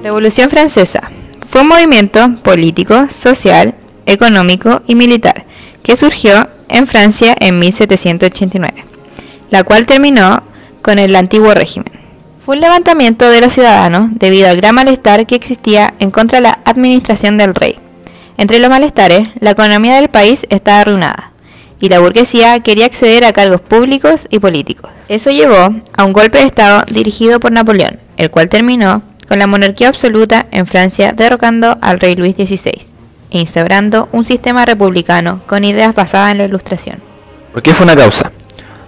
Revolución Francesa fue un movimiento político, social, económico y militar que surgió en Francia en 1789, la cual terminó con el antiguo régimen. Fue un levantamiento de los ciudadanos debido al gran malestar que existía en contra de la administración del rey. Entre los malestares, la economía del país estaba arruinada y la burguesía quería acceder a cargos públicos y políticos. Eso llevó a un golpe de Estado dirigido por Napoleón, el cual terminó con la monarquía absoluta en Francia, derrocando al rey Luis XVI e instaurando un sistema republicano con ideas basadas en la Ilustración. ¿Por qué fue una causa?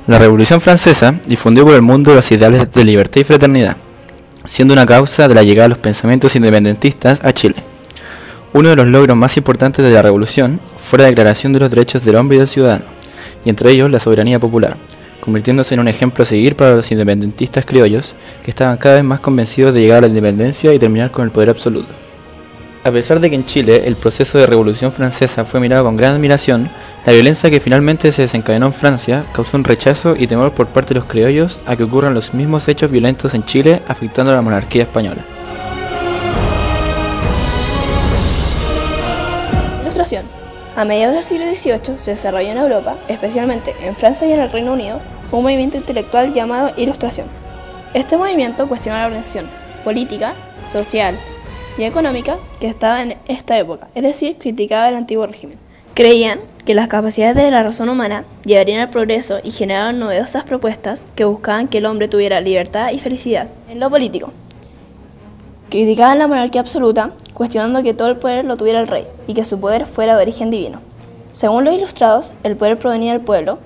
La Revolución Francesa difundió por el mundo los ideales de libertad y fraternidad, siendo una causa de la llegada de los pensamientos independentistas a Chile. Uno de los logros más importantes de la Revolución fue la Declaración de los Derechos del Hombre y del Ciudadano, y entre ellos la soberanía popular, convirtiéndose en un ejemplo a seguir para los independentistas criollos que estaban cada vez más convencidos de llegar a la independencia y terminar con el poder absoluto. A pesar de que en Chile el proceso de Revolución Francesa fue mirado con gran admiración, la violencia que finalmente se desencadenó en Francia causó un rechazo y temor por parte de los criollos a que ocurran los mismos hechos violentos en Chile, afectando a la monarquía española. Ilustración. A mediados del siglo XVIII se desarrolló en Europa, especialmente en Francia y en el Reino Unido, un movimiento intelectual llamado Ilustración. Este movimiento cuestionó la organización política, social y económica que estaba en esta época, es decir, criticaba el antiguo régimen. Creían que las capacidades de la razón humana llevarían al progreso y generaron novedosas propuestas que buscaban que el hombre tuviera libertad y felicidad. En lo político, criticaban la monarquía absoluta, cuestionando que todo el poder lo tuviera el rey y que su poder fuera de origen divino. Según los ilustrados, el poder provenía del pueblo.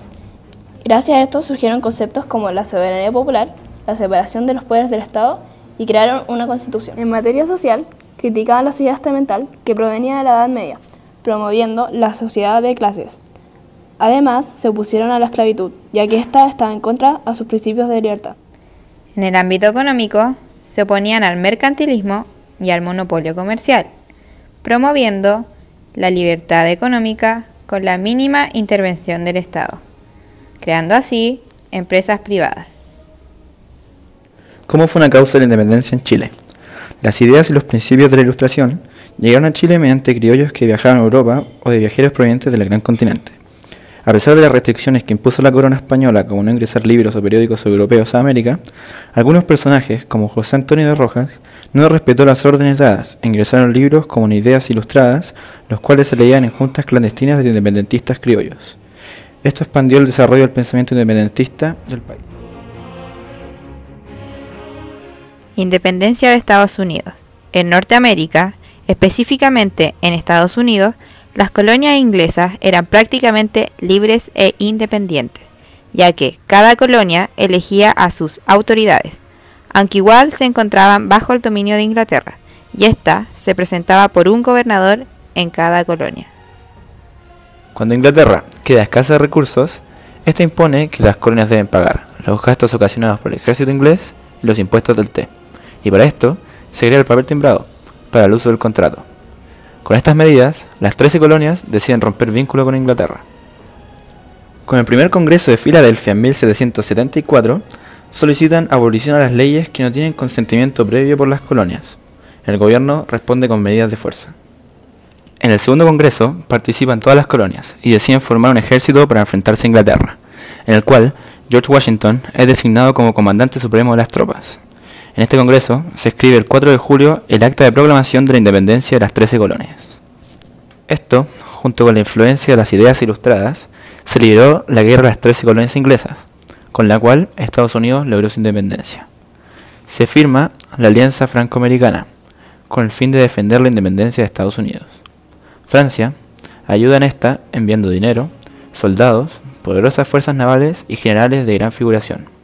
Gracias a esto surgieron conceptos como la soberanía popular, la separación de los poderes del Estado y crearon una constitución. En materia social, criticaban la sociedad estamental que provenía de la Edad Media, promoviendo la sociedad de clases. Además, se opusieron a la esclavitud, ya que ésta estaba en contra a sus principios de libertad. En el ámbito económico, se oponían al mercantilismo y al monopolio comercial, promoviendo la libertad económica con la mínima intervención del Estado, creando así empresas privadas. ¿Cómo fue una causa de la independencia en Chile? Las ideas y los principios de la Ilustración llegaron a Chile mediante criollos que viajaban a Europa o de viajeros provenientes del gran continente. A pesar de las restricciones que impuso la corona española, como no ingresar libros o periódicos europeos a América, algunos personajes, como José Antonio de Rojas, no respetó las órdenes dadas e ingresaron libros como Ideas Ilustradas, los cuales se leían en juntas clandestinas de independentistas criollos. Esto expandió el desarrollo del pensamiento independentista del país. Independencia de Estados Unidos. En Norteamérica, específicamente en Estados Unidos, las colonias inglesas eran prácticamente libres e independientes, ya que cada colonia elegía a sus autoridades, aunque igual se encontraban bajo el dominio de Inglaterra, y ésta se presentaba por un gobernador en cada colonia. Cuando Inglaterra queda escasa de recursos, esta impone que las colonias deben pagar los gastos ocasionados por el ejército inglés y los impuestos del té, y para esto se crea el papel timbrado para el uso del contrato. Con estas medidas, las 13 colonias deciden romper vínculo con Inglaterra. Con el primer Congreso de Filadelfia en 1774, solicitan abolición a las leyes que no tienen consentimiento previo por las colonias. El gobierno responde con medidas de fuerza. En el segundo Congreso participan todas las colonias y deciden formar un ejército para enfrentarse a Inglaterra, en el cual George Washington es designado como comandante supremo de las tropas. En este Congreso se escribe el 4 de julio el Acta de Proclamación de la Independencia de las 13 colonias. Esto, junto con la influencia de las ideas ilustradas, se lideró la Guerra de las 13 colonias inglesas, con la cual Estados Unidos logró su independencia. Se firma la Alianza Franco-Americana, con el fin de defender la independencia de Estados Unidos. Francia ayuda en esta enviando dinero, soldados, poderosas fuerzas navales y generales de gran figuración.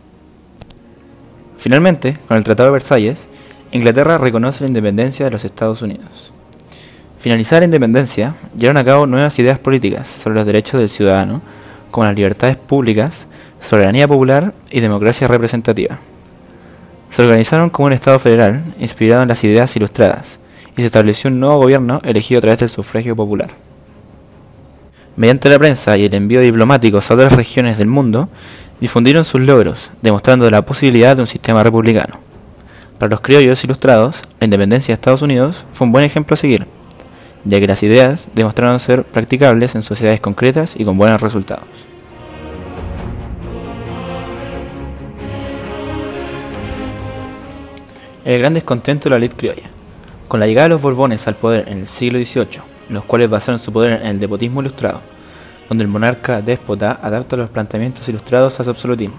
Finalmente, con el Tratado de Versalles, Inglaterra reconoce la independencia de los Estados Unidos. Finalizada la independencia, llevaron a cabo nuevas ideas políticas sobre los derechos del ciudadano, como las libertades públicas, soberanía popular y democracia representativa. Se organizaron como un Estado federal, inspirado en las ideas ilustradas, y se estableció un nuevo gobierno elegido a través del sufragio popular. Mediante la prensa y el envío de diplomáticos a otras regiones del mundo, difundieron sus logros, demostrando la posibilidad de un sistema republicano. Para los criollos ilustrados, la independencia de Estados Unidos fue un buen ejemplo a seguir, ya que las ideas demostraron ser practicables en sociedades concretas y con buenos resultados. El gran descontento de la élite criolla. Con la llegada de los Borbones al poder en el siglo XVIII, los cuales basaron su poder en el despotismo ilustrado, donde el monarca déspota adapta los planteamientos ilustrados a su absolutismo,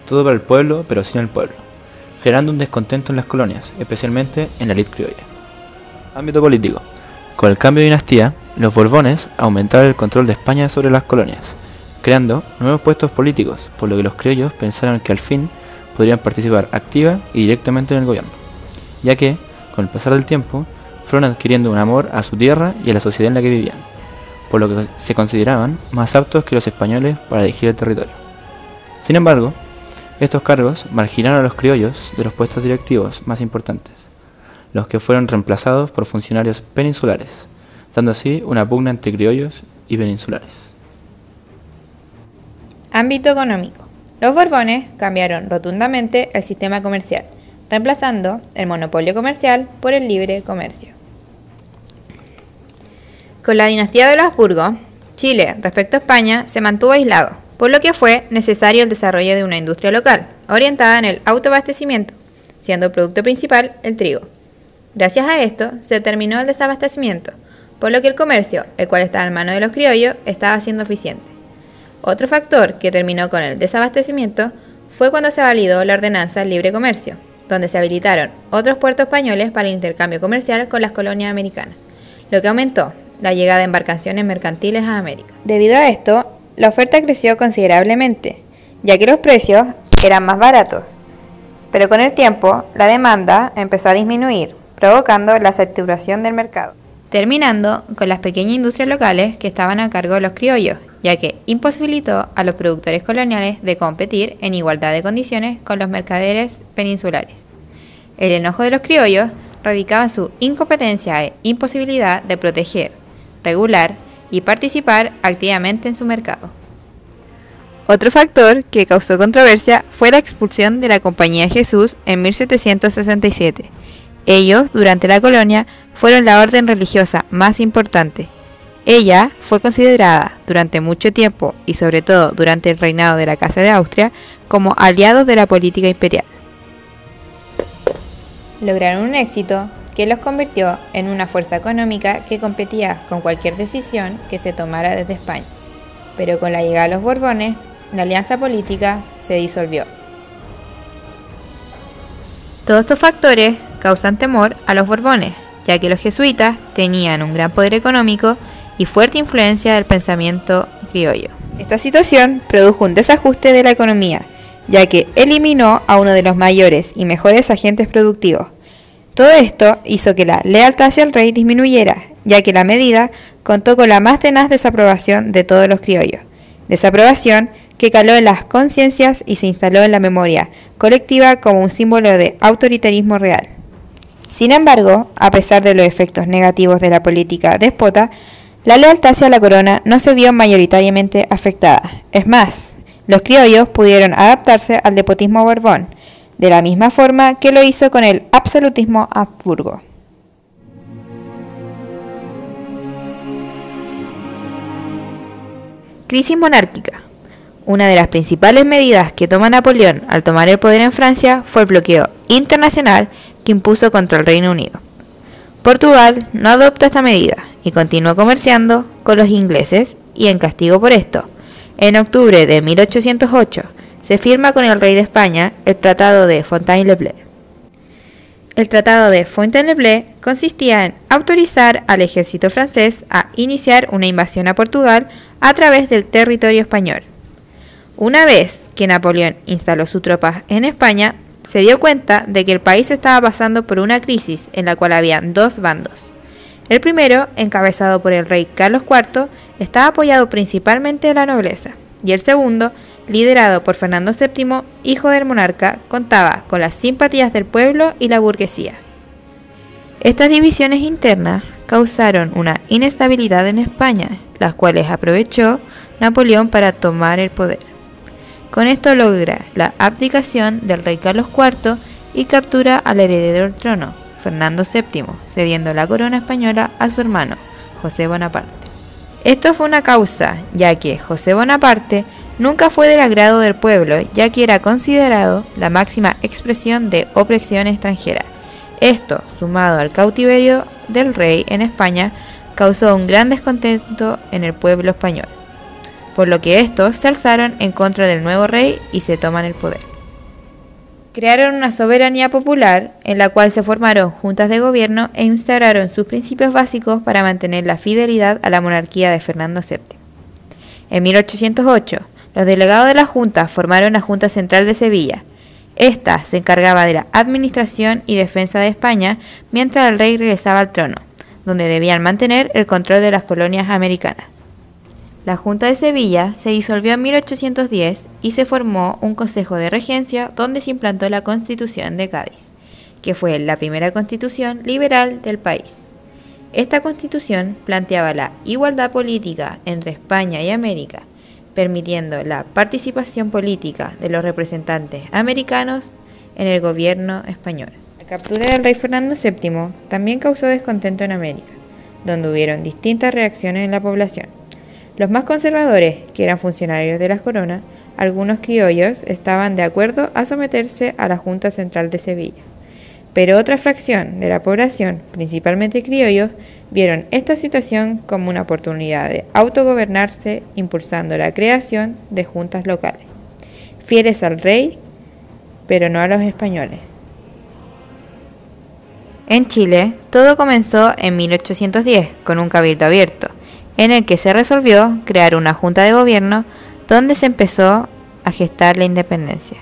todo para el pueblo pero sin el pueblo, generando un descontento en las colonias, especialmente en la élite criolla. Ámbito político. Con el cambio de dinastía, los Borbones aumentaron el control de España sobre las colonias, creando nuevos puestos políticos, por lo que los criollos pensaron que al fin podrían participar activa y directamente en el gobierno, ya que, con el pasar del tiempo, fueron adquiriendo un amor a su tierra y a la sociedad en la que vivían, por lo que se consideraban más aptos que los españoles para dirigir el territorio. Sin embargo, estos cargos marginaron a los criollos de los puestos directivos más importantes, los que fueron reemplazados por funcionarios peninsulares, dando así una pugna entre criollos y peninsulares. Ámbito económico. Los Borbones cambiaron rotundamente el sistema comercial, reemplazando el monopolio comercial por el libre comercio. Con la dinastía de los Habsburgo, Chile, respecto a España, se mantuvo aislado, por lo que fue necesario el desarrollo de una industria local, orientada en el autoabastecimiento, siendo el producto principal el trigo. Gracias a esto, se terminó el desabastecimiento, por lo que el comercio, el cual estaba en manos de los criollos, estaba siendo eficiente. Otro factor que terminó con el desabastecimiento fue cuando se validó la ordenanza libre comercio, donde se habilitaron otros puertos españoles para el intercambio comercial con las colonias americanas, lo que aumentó la llegada de embarcaciones mercantiles a América. Debido a esto, la oferta creció considerablemente, ya que los precios eran más baratos, pero con el tiempo la demanda empezó a disminuir, provocando la saturación del mercado, terminando con las pequeñas industrias locales que estaban a cargo de los criollos, ya que imposibilitó a los productores coloniales de competir en igualdad de condiciones con los mercaderes peninsulares. El enojo de los criollos radicaba en su incompetencia e imposibilidad de proteger, regular y participar activamente en su mercado. Otro factor que causó controversia fue la expulsión de la Compañía de Jesús en 1767. Ellos, durante la colonia, fueron la orden religiosa más importante. Ella fue considerada durante mucho tiempo, y sobre todo durante el reinado de la Casa de Austria, como aliados de la política imperial. Lograron un éxito que los convirtió en una fuerza económica que competía con cualquier decisión que se tomara desde España. Pero con la llegada de los Borbones, la alianza política se disolvió. Todos estos factores causan temor a los Borbones, ya que los jesuitas tenían un gran poder económico y fuerte influencia del pensamiento criollo. Esta situación produjo un desajuste de la economía, ya que eliminó a uno de los mayores y mejores agentes productivos. Todo esto hizo que la lealtad hacia el rey disminuyera, ya que la medida contó con la más tenaz desaprobación de todos los criollos. Desaprobación que caló en las conciencias y se instaló en la memoria colectiva como un símbolo de autoritarismo real. Sin embargo, a pesar de los efectos negativos de la política déspota, la lealtad hacia la corona no se vio mayoritariamente afectada. Es más, los criollos pudieron adaptarse al despotismo Borbón, de la misma forma que lo hizo con el absolutismo Habsburgo. Crisis monárquica. Una de las principales medidas que toma Napoleón al tomar el poder en Francia fue el bloqueo internacional que impuso contra el Reino Unido. Portugal no adopta esta medida y continuó comerciando con los ingleses, y en castigo por esto, en octubre de 1808 se firma con el rey de España el Tratado de Fontainebleau. El Tratado de Fontainebleau consistía en autorizar al ejército francés a iniciar una invasión a Portugal a través del territorio español. Una vez que Napoleón instaló sus tropas en España, se dio cuenta de que el país estaba pasando por una crisis en la cual había dos bandos. El primero, encabezado por el rey Carlos IV, estaba apoyado principalmente de la nobleza, y el segundo, liderado por Fernando VII, hijo del monarca, contaba con las simpatías del pueblo y la burguesía. Estas divisiones internas causaron una inestabilidad en España, las cuales aprovechó Napoleón para tomar el poder. Con esto logra la abdicación del rey Carlos IV y captura al heredero del trono, Fernando VII, cediendo la corona española a su hermano, José Bonaparte. Esto fue una causa, ya que José Bonaparte nunca fue del agrado del pueblo, ya que era considerado la máxima expresión de opresión extranjera. Esto, sumado al cautiverio del rey en España, causó un gran descontento en el pueblo español, por lo que estos se alzaron en contra del nuevo rey y se toman el poder. Crearon una soberanía popular en la cual se formaron juntas de gobierno e instauraron sus principios básicos para mantener la fidelidad a la monarquía de Fernando VII. En 1808, los delegados de la Junta formaron la Junta Central de Sevilla. Esta se encargaba de la administración y defensa de España mientras el rey regresaba al trono, donde debían mantener el control de las colonias americanas. La Junta de Sevilla se disolvió en 1810 y se formó un Consejo de Regencia donde se implantó la Constitución de Cádiz, que fue la primera constitución liberal del país. Esta constitución planteaba la igualdad política entre España y América, permitiendo la participación política de los representantes americanos en el gobierno español. La captura del rey Fernando VII también causó descontento en América, donde hubieron distintas reacciones en la población. Los más conservadores, que eran funcionarios de las coronas, algunos criollos, estaban de acuerdo a someterse a la Junta Central de Sevilla. Pero otra fracción de la población, principalmente criollos, vieron esta situación como una oportunidad de autogobernarse, impulsando la creación de juntas locales, fieles al rey, pero no a los españoles. En Chile, todo comenzó en 1810 con un cabildo abierto, en el que se resolvió crear una junta de gobierno donde se empezó a gestar la independencia.